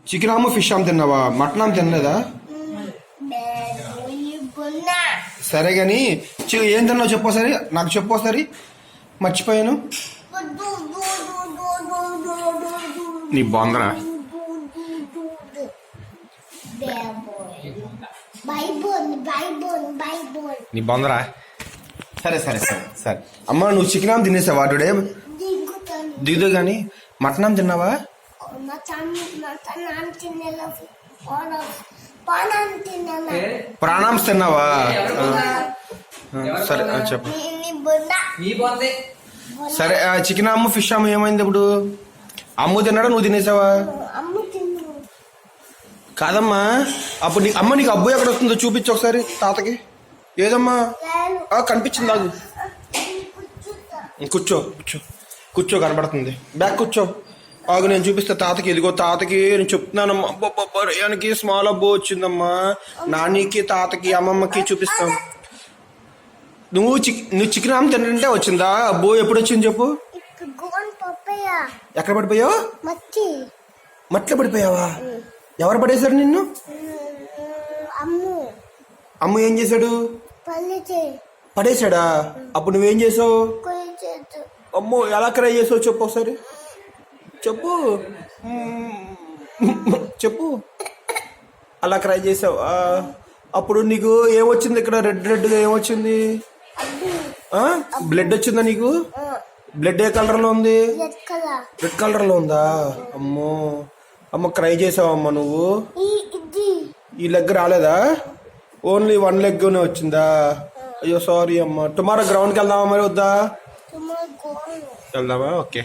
Chicken ఆమె fish ఆమె తిన్నావా? మటన్ ఆమె తినలేదా? సరే గాని ఏం తిన్నావు చెప్పు సరే, నాకు చెప్పు సరే, మర్చిపోయాను. నీ బొందరా నీ బొందరా. సరే సరే సరే సరే అమ్మ, నువ్వు చికెన్ ఆమె తినేసావా టుడే? దిగుదు గాని మటన్ ఆమె తిన్నావా? ప్రాణాంశ తిన్నావా? సరే చెప్పు. సరే చికెన్ అమ్ము ఫిష్ అమ్ము ఏమైంది ఇప్పుడు? అమ్ము తిన్నాడా నువ్వు తినేసావా? కాదమ్మా, అప్పుడు నీకు అబ్బు ఎక్కడ వస్తుందో చూపించు ఒకసారి తాతకి. ఏదమ్మా కనిపించింది? కాదు కూర్చో కూర్చో కూర్చో, కనబడుతుంది. బ్యాక్ కూర్చో, ఆగు నేను చూపిస్తా తాతకి. ఇదిగో తాతకి నేను చెప్తున్నానమ్మా. అబ్బకి స్మాల్ అబ్బో వచ్చిందమ్మా. నానికి తాతకి అమ్మమ్మకి చూపిస్తాం. నువ్వు చికెన్ ఆమె తింటే వచ్చిందా అబ్బో? ఎప్పుడు వచ్చింది చెప్పు? ఎక్కడ పడిపోయావు? మట్లో పడిపోయావా? ఎవరు పడేశారు నిన్ను? అమ్ము ఏం చేశాడు? పడేశాడా? అప్పుడు నువ్వేం చేసావు? అమ్మో ఎలా క్రై చేసావు చెప్పు ఒకసారి, చెప్పు చెప్పు. అలా క్రై చేసావు. అప్పుడు నీకు ఏమొచ్చింది? ఇక్కడ రెడ్ రెడ్గా ఏమొచ్చింది? బ్లడ్ వచ్చిందా నీకు? బ్లడ్ ఏ కలర్ లో ఉంది? రెడ్ కలర్ లో ఉందా? అమ్మో అమ్మ క్రై చేసావమ్మా నువ్వు. ఈ లెగ్ రాలేదా? ఓన్లీ వన్ లెగ్ వచ్చిందా? అయ్యో సారీ అమ్మా. టుమారో గ్రౌండ్కి వెళ్దామా మరి వద్దా? వెళ్దామా? ఓకే.